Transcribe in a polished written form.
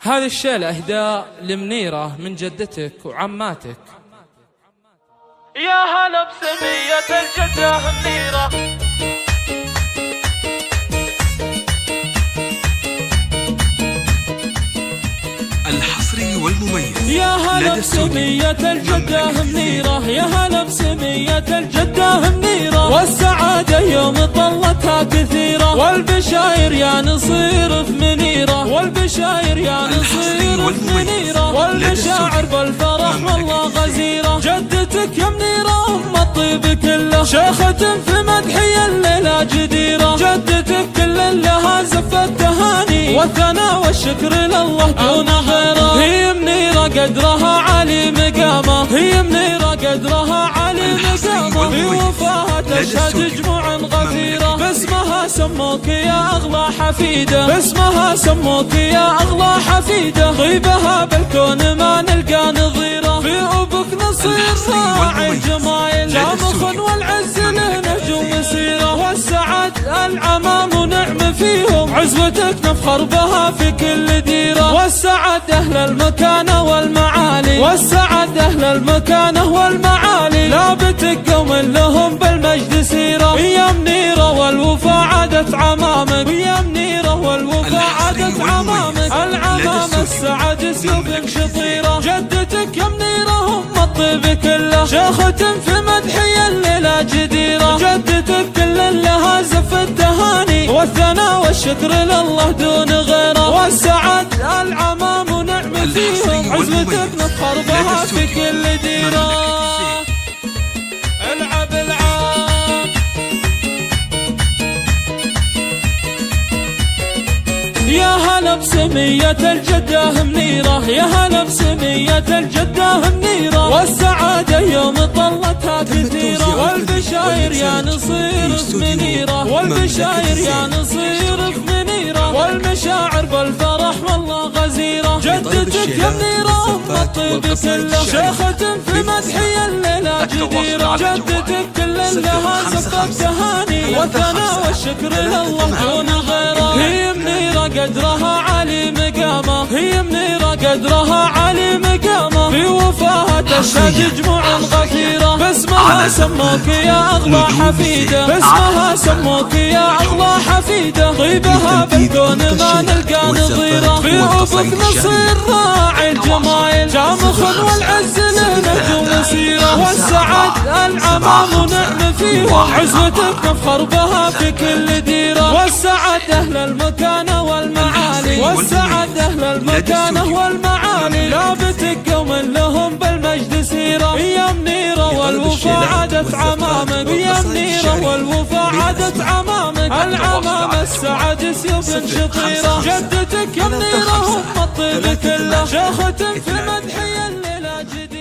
هذه الشيلة إهداء لمنيرة من جدتك وعماتك. يا هلا بسمية الجدة منيرة. الحصري والمميز يا هلا بسمية الجدة منيرة، يا هلا بسمية الجدة منيرة، والسعادة يوم طلتها كثيرة، والبشاير يا نصير في منيرة، والبشاير يا نصير في منيرة، والمشاعر بالفرح والله غزيرة. جدتك يا منيرة أم الطيب كله، شيخة في مدحي الليلة جديرة. جدتك كل لها زفة تهاني، والثناء والشكر لله دون غيره. هي منيرة قدرها عالي مقامه، هي منيرة قدرها عالي مقامه، في وفاها تشهد جموع غفيرة. باسمها سموك يا أغلى حفيدة، باسمها سموك يا أغلى حفيدة، طيبها بالكون ما نلقى نظيرة. في أبوك نصير راعي الجمايل، شامخ والعز له نهج ومسيرة، والسعد العمام ونعم فيهم، عزوتك نفخر بها في كل ديرة. والسعد أهل المكانة والمعالي، والسعد أهل المكانة والمعالي، لا بتقوم لهم بالمجد سيرة. يا منيرة والوفا عادت عمامك، يا منيرة والوفا عادت عمامك، العمام السعد سيوف شطيرة. جدتك يا منيرة هم الطيب كله، شيخة في مدحي الليلة جديرة. جدتك كل لها زفة تهاني، والثناء والشكر لله دون غيره. والسعد العمام ونعم فيهم، عزوتك نفخر بها في كل ديرة. العب العاب. يا هلا بسمية الجدة منيرة، يا هلا بسمية الجدة منيرة، والسعادة يوم طلتها كثيرة، والبشاير يا نصير في منيرة، والبشاير يا نصير في منيرة، والمشاعر بالفرح والله غزيرة. جدتك يا منيرة أم الطيب كله، شيخة في مدحي الليلة جديرة. جدتك كل لها زفة تهاني، والثناء والشكر لله دون غيره. هي منيرة قدرها عالي مقامه، هي منيرة قدرها عالي مقامه، في وفاها تشهد جموع غفيرة. باسمها سموك يا أغلى حفيدة، باسمها سموك يا أغلى حفيدة، طيبها بالكون ما نلقى نظيرة. في أبوك نصير راعي الجمايل، شامخ والعز له نهج ومسيرة، والسعد العمام ونعم فيهم، عزوتك نفخر بها في كل ديرة. والسعد أهل المكانة والمعالي، والسعد أهل المكانة والمعالي، لا بتقوم لهم بالمجد سيرة. يا منيرة والوفا عادت عمامك، يا منيرة والوفا عادت عمامك، العمام السعد سيوف شطيرة. جدتك يا منيرة هم الطيب كله، شيخة في مدحي الليلة جديرة.